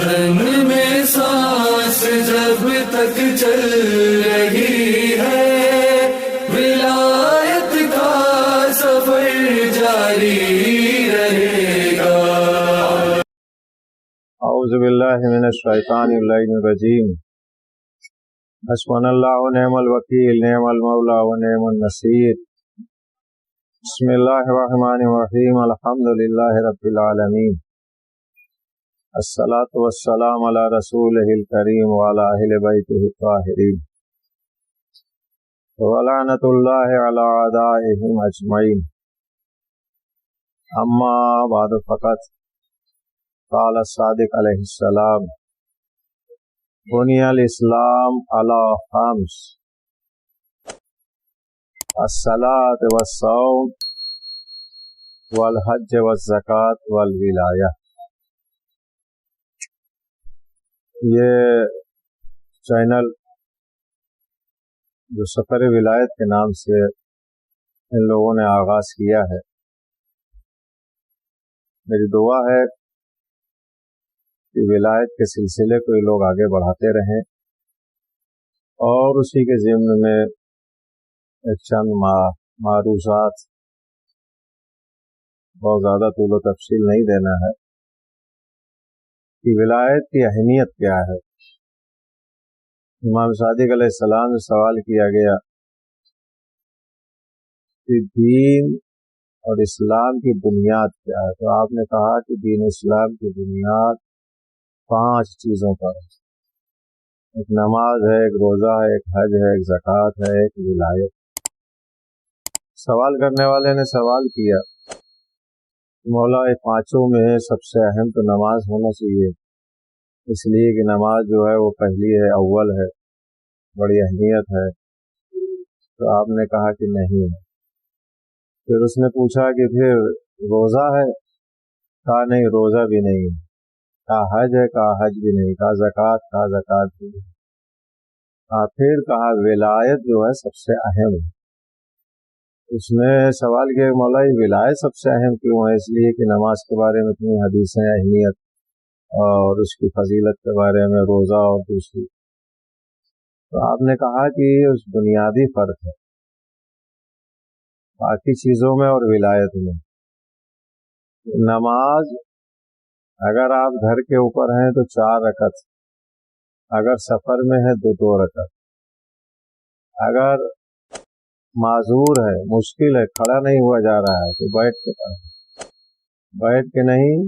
بدن میں سانس جب تک چل رہی ہے، ولایت کا سفر جاری رہے گا۔ اعوذ باللہ من الشیطان الرجیم۔ حسبنا اللہ ونعم الوکیل، نعم المولا ونعم النصیر۔ بسم اللہ الرحمن الرحیم، الحمد للہ رب العالمین، الصلاۃ والسلام علی رسولہ الکریم وعلی اہل بیتہ الطاہرین، ولعنۃ اللہ علی اعدائہم اجمعین۔ اما بعد فقط قال الصادق علیہ السلام: بنی الاسلام علی خمس، الصلاۃ والصوم والحج والزکوٰۃ والولایہ۔ یہ چینل جو سفر ولایت کے نام سے ان لوگوں نے آغاز کیا ہے، میری دعا ہے کہ ولایت کے سلسلے کو یہ لوگ آگے بڑھاتے رہیں، اور اسی کے ضمن میں ایک چند معروضات، بہت زیادہ طول و تفصیل نہیں دینا ہے، کہ ولایت کی اہمیت کیا ہے۔ امام صادق علیہ السلام سے سوال کیا گیا کہ دین اور اسلام کی بنیاد کیا ہے، تو آپ نے کہا کہ دین اسلام کی بنیاد 5 چیزوں پر ہے۔ ایک نماز ہے، ایک روزہ ہے، ایک حج ہے، ایک زکوٰۃ ہے، ایک ولایت۔ سوال کرنے والے نے سوال کیا، مولا یہ 5 میں سب سے اہم تو نماز ہونا چاہیے، اس لیے کہ نماز جو ہے وہ پہلی ہے، اول ہے، بڑی اہمیت ہے۔ تو آپ نے کہا کہ نہیں ہے۔ پھر اس نے پوچھا کہ پھر روزہ ہے؟ کہا نہیں، روزہ بھی نہیں ہے۔ کہا حج ہے؟ کہا حج بھی نہیں۔ کہا زکوٰۃ؟ کہا زکوٰۃ بھی نہیں۔ پھر کہا ولایت جو ہے سب سے اہم ہے۔ اس نے سوال کیا مولا یہ ولایت سب سے اہم کیوں ہے؟ اس لیے کہ نماز کے بارے میں اتنی حدیثیں، اہمیت اور اس کی فضیلت کے بارے میں، روزہ اور دوسری۔ تو آپ نے کہا کہ اس بنیادی فرق ہے باقی چیزوں میں اور ولایت میں۔ نماز اگر آپ گھر کے اوپر ہیں تو 4 رکعت، اگر سفر میں ہے تو 2 رکعت، اگر معذور ہے، مشکل ہے، کھڑا نہیں ہوا جا رہا ہے تو بیٹھ کے پڑھیں، بیٹھ کے نہیں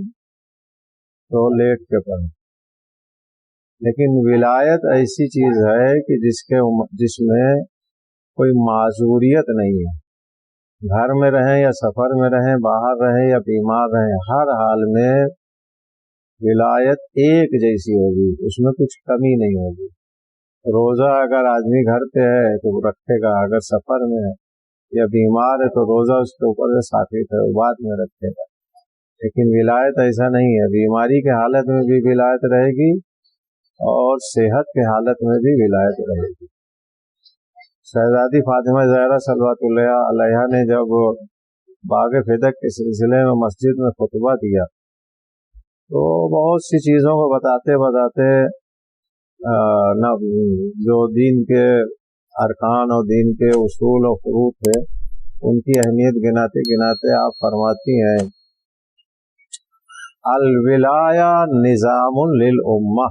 تو لیٹ کے پڑھیں۔ لیکن ولایت ایسی چیز ہے کہ جس میں کوئی معذوریت نہیں ہے، گھر میں رہیں یا سفر میں رہیں، باہر رہیں یا بیمار رہیں، ہر حال میں ولایت ایک جیسی ہوگی، اس میں کچھ کمی نہیں ہوگی۔ روزہ اگر آدمی گھر پہ ہے تو وہ رکھے گا، اگر سفر میں ہے یا بیمار ہے تو روزہ اس کے اوپر سے ثابت ہے، وہ بعد میں رکھے گا۔ لیکن ولایت ایسا نہیں ہے، بیماری کے حالت میں بھی ولایت رہے گی اور صحت کے حالت میں بھی ولایت رہے گی۔ شہزادی فاطمہ زہرا صلوات اللہ علیہا نے جب باغ فدق کے سلسلے میں مسجد میں خطبہ دیا تو بہت سی چیزوں کو بتاتے جو دین کے ارکان اور دین کے اصول و فروع تھے، ان کی اہمیت گناتے گناتے آپ فرماتی ہیں: الولایہ نظام للامہ،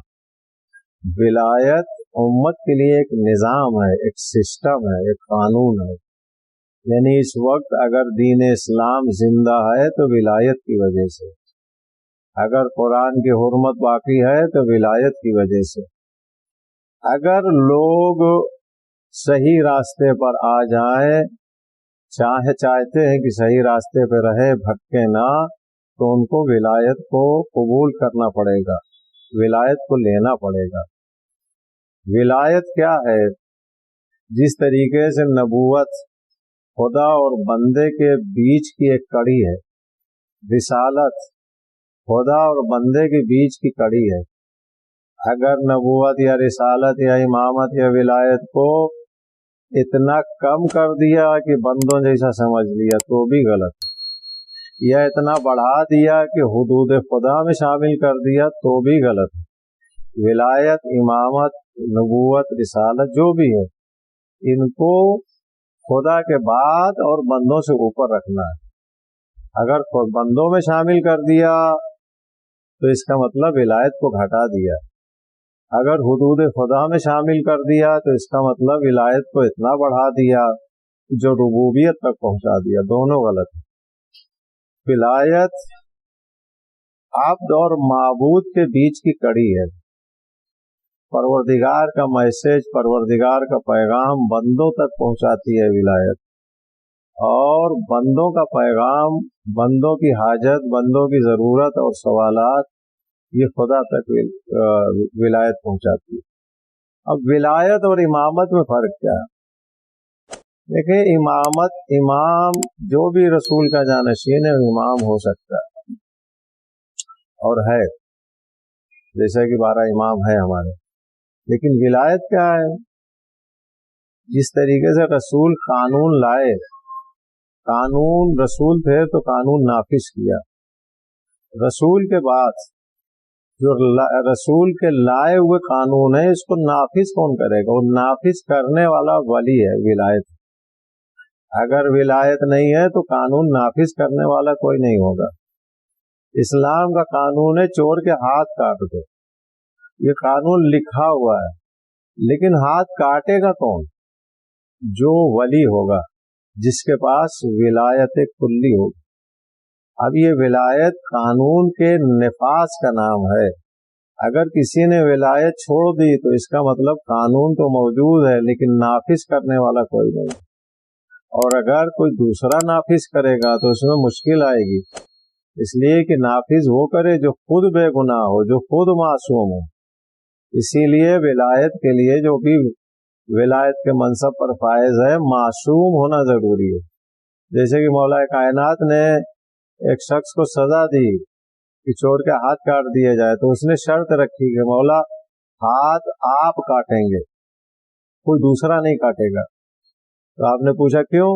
ولایت امت کے لیے ایک نظام ہے، ایک سسٹم ہے، ایک قانون ہے۔ یعنی اس وقت اگر دین اسلام زندہ ہے تو ولایت کی وجہ سے، اگر قرآن کی حرمت باقی ہے تو ولایت کی وجہ سے، اگر لوگ صحیح راستے پر آ جائیں، چاہتے ہیں کہ صحیح راستے پہ رہے، بھٹکے نہ، تو ان کو ولایت کو قبول کرنا پڑے گا، ولایت کو لینا پڑے گا۔ ولایت کیا ہے؟ جس طریقے سے نبوت خدا اور بندے کے بیچ کی ایک کڑی ہے، رسالت خدا اور بندے کے بیچ کی کڑی ہے۔ اگر نبوت یا رسالت یا امامت یا ولایت کو اتنا کم کر دیا کہ بندوں جیسا سمجھ لیا تو بھی غلط، یا اتنا بڑھا دیا کہ حدود خدا میں شامل کر دیا تو بھی غلط۔ ولایت، امامت، نبوت، رسالت جو بھی ہے، ان کو خدا کے بعد اور بندوں سے اوپر رکھنا ہے۔ اگر خود بندوں میں شامل کر دیا تو اس کا مطلب ولایت کو گھٹا دیا، اگر حدود خدا میں شامل کر دیا تو اس کا مطلب ولایت کو اتنا بڑھا دیا جو ربوبیت تک پہنچا دیا۔ دونوں غلط ہے۔ ولایت عبد اور معبود کے بیچ کی کڑی ہے۔ پروردگار کا میسج، پروردگار کا پیغام بندوں تک پہنچاتی ہے ولایت، اور بندوں کا پیغام، بندوں کی حاجت، بندوں کی ضرورت اور سوالات یہ خدا تک ولایت پہنچاتی ہے۔ اب ولایت اور امامت میں فرق کیا ہے؟ دیکھیں، امامت، امام جو بھی رسول کا جانشین ہے وہ امام ہو سکتا ہے اور ہے، جیسا کہ 12 امام ہے ہمارے، لیکن ولایت کیا ہے؟ جس طریقے سے رسول قانون لائے، قانون رسول تھے تو قانون نافذ کیا، رسول کے بعد جو رسول کے لائے ہوئے قانون ہے اس کو نافذ کون کرے گا؟ وہ نافذ کرنے والا ولی ہے، ولایت۔ اگر ولایت نہیں ہے تو قانون نافذ کرنے والا کوئی نہیں ہوگا۔ اسلام کا قانون ہے چور کے ہاتھ کاٹ دو، یہ قانون لکھا ہوا ہے، لیکن ہاتھ کاٹے گا کون؟ جو ولی ہوگا، جس کے پاس ولایت کلی ہوگی۔ اب یہ ولایت قانون کے نفاذ کا نام ہے۔ اگر کسی نے ولایت چھوڑ دی تو اس کا مطلب قانون تو موجود ہے لیکن نافذ کرنے والا کوئی نہیں، اور اگر کوئی دوسرا نافذ کرے گا تو اس میں مشکل آئے گی، اس لیے کہ نافذ وہ کرے جو خود بے گناہ ہو، جو خود معصوم ہو۔ اسی لیے ولایت کے لیے جو بھی ولایت کے منصب پر فائز ہے، معصوم ہونا ضروری ہے۔ جیسے کہ مولا کائنات نے ایک شخص کو سزا دی کہ چور کے ہاتھ کاٹ دیے جائے، تو اس نے شرط رکھی کہ مولا ہاتھ آپ کاٹیں گے، کوئی دوسرا نہیں کاٹے گا۔ تو آپ نے پوچھا کیوں؟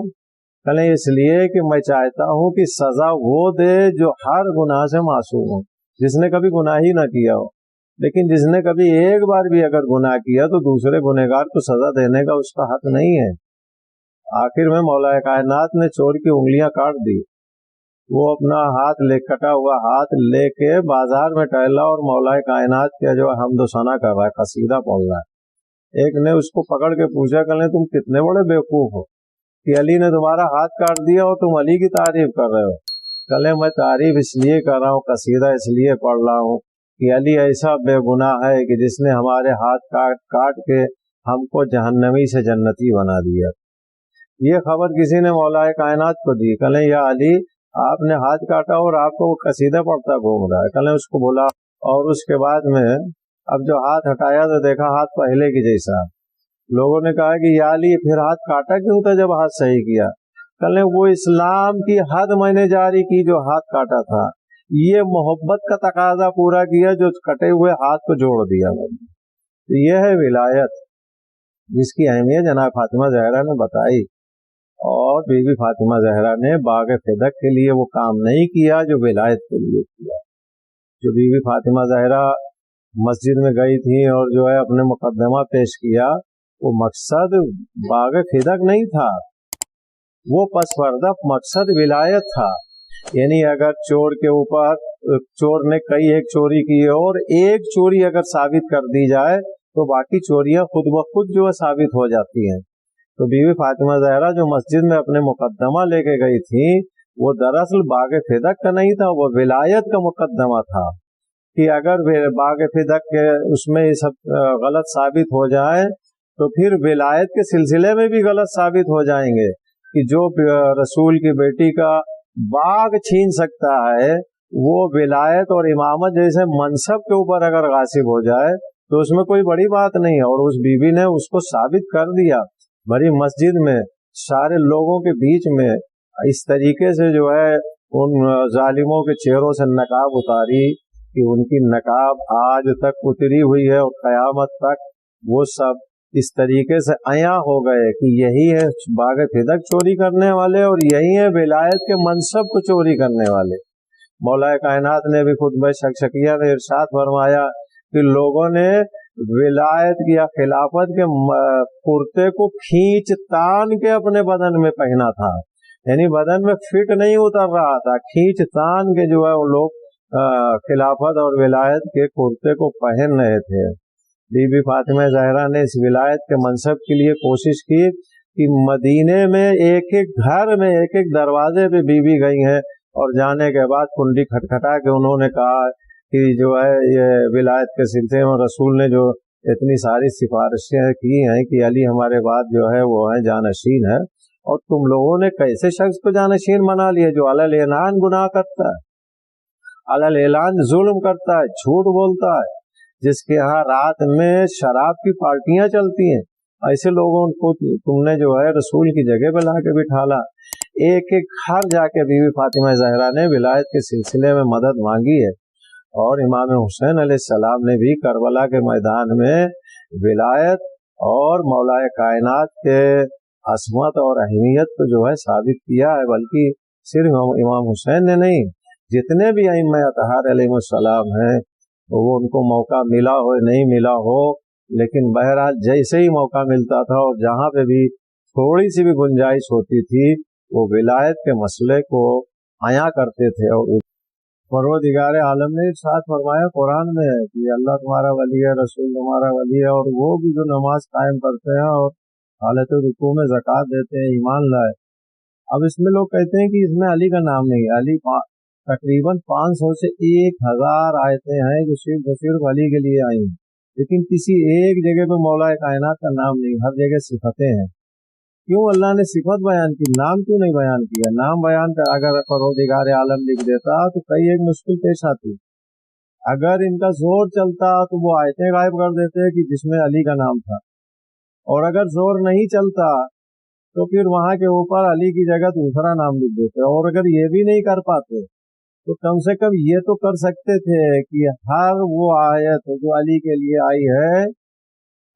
کہنے اس لیے کہ میں چاہتا ہوں کہ سزا وہ دے جو ہر گناہ سے معصوم ہو، جس نے کبھی گناہ ہی نہ کیا ہو، لیکن جس نے کبھی ایک بار بھی اگر گناہ کیا تو دوسرے گنہگار کو سزا دینے کا اس کا حق نہیں ہے۔ آخر میں مولا کائنات نے چور کی انگلیاں کاٹ دی، وہ اپنا ہاتھ کٹا ہوا ہاتھ لے کے بازار میں ٹہلا اور مولا کائنات کیا جو حمد و ثنا کر رہا ہے، قصیدہ پڑھ رہا ہے۔ ایک نے اس کو پکڑ کے پوچھا کہ تم کتنے بڑے بیوقوف ہو کہ علی نے تمہارا ہاتھ کاٹ دیا اور تم علی کی تعریف کر رہے ہو۔ کہے میں تعریف اس لیے کر رہا ہوں، قصیدہ اس لیے پڑھ رہا ہوں کہ علی ایسا بے گناہ ہے کہ جس نے ہمارے ہاتھ کاٹ کے ہم کو جہنمی سے جنتی بنا دیا۔ یہ خبر کسی نے مولا کائنات کو دی، کہے یا علی آپ نے ہاتھ کاٹا اور آپ کو وہ قصیدہ پڑھتا گھوم رہا ہے۔ کہے اس کو بولا، اور اس کے بعد میں اب جو ہاتھ ہٹایا تو دیکھا ہاتھ پہلے کی جیسا۔ لوگوں نے کہا کہ یا علی پھر ہاتھ کاٹا کیوں تھا جب ہاتھ صحیح کیا؟ کہے وہ اسلام کی حد میں نے جاری کی جو ہاتھ کاٹا تھا، یہ محبت کا تقاضا پورا کیا جو کٹے ہوئے ہاتھ کو جوڑ دیا۔ تو یہ ہے ولایت، جس کی اہمیت جناب فاطمہ زہرا نے بتائی، اور بی بی فاطمہ زہرا نے باغ فدق کے لیے وہ کام نہیں کیا جو ولایت کے لیے کیا۔ جو بی بی فاطمہ زہرا مسجد میں گئی تھی اور جو ہے اپنے مقدمہ پیش کیا، وہ مقصد باغ فدق نہیں تھا، وہ پس پردہ مقصد ولایت تھا۔ یعنی اگر چور کے اوپر، چور نے کئی ایک چوری کی اور ایک چوری اگر ثابت کر دی جائے تو باقی چوریاں خود بخود جو ہے ثابت ہو جاتی ہیں۔ تو بی بی فاطمہ زہرا جو مسجد میں اپنے مقدمہ لے کے گئی تھی، وہ دراصل باغ فدق کا نہیں تھا، وہ ولایت کا مقدمہ تھا کہ اگر باغ فدق کے اس میں یہ سب غلط ثابت ہو جائے تو پھر ولایت کے سلسلے میں بھی غلط ثابت ہو جائیں گے، کہ جو رسول کی بیٹی کا باغ چھین سکتا ہے وہ ولایت اور امامت جیسے منصب کے اوپر اگر غاصب ہو جائے تو اس میں کوئی بڑی بات نہیں ہے۔ اور اس بی بی نے اس کو ثابت کر دیا، بڑی مسجد میں سارے لوگوں کے بیچ میں اس طریقے سے جو ہے ان ظالموں کے چہروں سے نقاب اتاری کہ ان کی نقاب آج تک اتری ہوئی ہے، اور قیامت تک وہ سب اس طریقے سے عیاں ہو گئے کہ یہی ہے باغ فدق چوری کرنے والے اور یہی ہے ولایت کے منصب کو چوری کرنے والے۔ مولا کائنات نے بھی خطبہ شکشکیہ میں ارشاد فرمایا کہ لوگوں نے ولایت یا خلافت کے کرتے کو کھینچ تان کے اپنے بدن میں پہنا تھا، یعنی بدن میں فٹ نہیں اتر رہا تھا، کھینچ تان کے جو ہے وہ لوگ خلافت اور ولایت کے کرتے کو پہن رہے تھے۔ بی بی فاطمہ زہرا نے اس ولایت کے منصب کے لیے کوشش کی کہ مدینے میں ایک ایک گھر میں ایک ایک دروازے پہ بی بی گئی ہیں، اور جانے کے بعد کنڈی کھٹکھٹا کے انہوں نے کہا کہ جو ہے یہ ولایت کے سلسلے میں رسول نے جو اتنی ساری سفارشیں کی ہیں کہ علی ہمارے بعد جو ہے وہ ہیں جانشین ہے، اور تم لوگوں نے کیسے شخص کو جانشین بنا لیا جو علی الاعلان گناہ کرتا ہے، علی الاعلان ظلم کرتا ہے، جھوٹ بولتا ہے، جس کے ہاں رات میں شراب کی پارٹیاں چلتی ہیں، ایسے لوگوں کو تم نے جو ہے رسول کی جگہ پہ لا کے بٹھالا۔ ایک ایک گھر جا کے بی بی فاطمہ زہرا نے ولایت کے سلسلے میں مدد مانگی ہے، اور امام حسین علیہ السلام نے بھی کربلا کے میدان میں ولایت اور مولا کائنات کے عظمت اور اہمیت کو جو ہے ثابت کیا ہے، بلکہ صرف امام حسین نے نہیں، جتنے بھی ائمہ اطہار علیہ السلام ہیں وہ ان کو موقع ملا ہو نہیں ملا ہو، لیکن بہرحال جیسے ہی موقع ملتا تھا اور جہاں پہ بھی تھوڑی سی بھی گنجائش ہوتی تھی وہ ولایت کے مسئلے کو عیاں کرتے تھے۔ اور پروردگار عالم نے ارشاد فرمایا قرآن میں کہ اللہ تمہارا ولی ہے، رسول تمہارا ولی ہے، اور وہ بھی جو نماز قائم کرتے ہیں اور حالت رکوع میں زکوٰۃ دیتے ہیں ایمان لائے۔ اب اس میں لوگ کہتے ہیں کہ اس میں علی کا نام نہیں ہے، علی تقریباً 500 سے 1000 آیتیں ہیں جو صرف علی کے لیے آئی ہیں، لیکن کسی ایک جگہ پہ مولا کائنات کا نام نہیں، ہر جگہ صفتیں ہیں۔ کیوں اللہ نے صفت بیان کی، نام کیوں نہیں بیان کیا؟ نام بیان کر اگر پروردگار عالم لکھ دیتا تو کئی ایک مشکل پیش آتی، اگر ان کا زور چلتا تو وہ آیتیں غائب کر دیتے کہ جس میں علی کا نام تھا، اور اگر زور نہیں چلتا تو پھر وہاں کے اوپر علی کی جگہ دوسرا نام لکھ دیتے، اور اگر یہ بھی نہیں کر پاتے تو کم سے کم یہ تو کر سکتے تھے کہ ہر وہ آیت جو علی کے لیے آئی ہے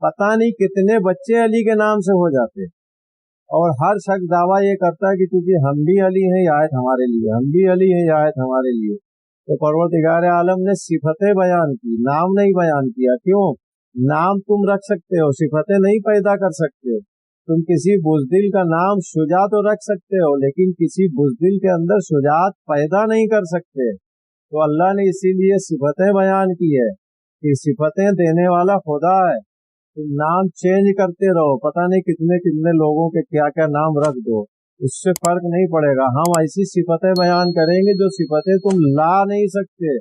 پتہ نہیں کتنے بچے علی کے نام سے ہو جاتے، اور ہر شخص دعویٰ یہ کرتا ہے کہ کیونکہ ہم بھی علی ہیں یہ آیت ہمارے لیے، ہم بھی علی ہیں یہ آیت ہمارے لیے۔ تو پروردگار عالم نے صفتیں بیان کی، نام نہیں بیان کیا۔ کیوں؟ نام تم رکھ سکتے ہو، صفتیں نہیں پیدا کر سکتے۔ تم کسی بزدل کا نام شجاع تو رکھ سکتے ہو، لیکن کسی بزدل کے اندر شجاعت پیدا نہیں کر سکتے۔ تو اللہ نے اسی لیے صفتیں بیان کی ہے کہ صفتیں دینے والا خدا ہے، تم نام چینج کرتے رہو، پتہ نہیں کتنے کتنے لوگوں کے کیا کیا نام رکھ دو، اس سے فرق نہیں پڑے گا۔ ہم ایسی صفتیں بیان کریں گے جو صفتیں تم لا نہیں سکتے۔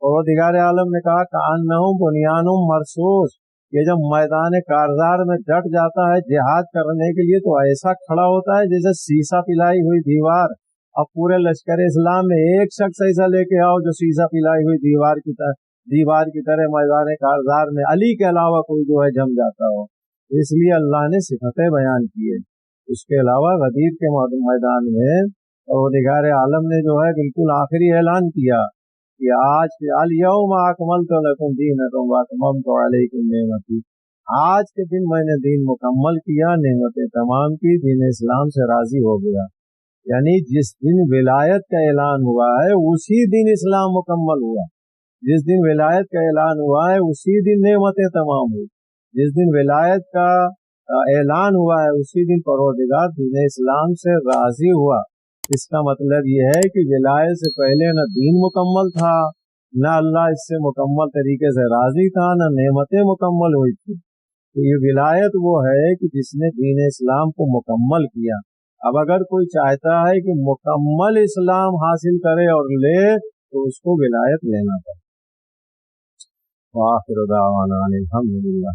اور دیگر عالم نے کہا کأنہم بنیان مرصوص، یہ جب میدان کارزار میں ڈٹ جاتا ہے جہاد کرنے کے لیے تو ایسا کھڑا ہوتا ہے جیسے سیسا پلائی ہوئی دیوار۔ اب پورے لشکر اسلام میں ایک شخص ایسا لے کے آؤ جو سیسا پلائی ہوئی دیوار کی طرح میدان کارزار میں علی کے علاوہ کوئی جو ہے جم جاتا ہو۔ اس لیے اللہ نے صفتیں بیان کی ہے۔ اس کے علاوہ غدیر کے میدان میں پروردگار عالم نے جو ہے بالکل آخری اعلان کیا کہ آج الیوم اکملت لکم دینکم واتممت علیکم نعمتی، آج کے دن میں نے دین مکمل کیا، نعمتیں تمام کی، دین اسلام سے راضی ہو گیا۔ یعنی جس دن ولایت کا اعلان ہوا ہے اسی دن اسلام مکمل ہوا، جس دن ولایت کا اعلان ہوا ہے اسی دن نعمتیں تمام ہوئی، جس دن ولایت کا اعلان ہوا ہے اسی دن پروردگار دین اسلام سے راضی ہوا۔ اس کا مطلب یہ ہے کہ ولایت سے پہلے نہ دین مکمل تھا، نہ اللہ اس سے مکمل طریقے سے راضی تھا، نہ نعمتیں مکمل ہوئی تھی۔ تو یہ ولایت وہ ہے کہ جس نے دین اسلام کو مکمل کیا۔ اب اگر کوئی چاہتا ہے کہ مکمل اسلام حاصل کرے اور لے تو اس کو ولایت لینا پڑے۔ وآخر دعوانا الحمدللہ۔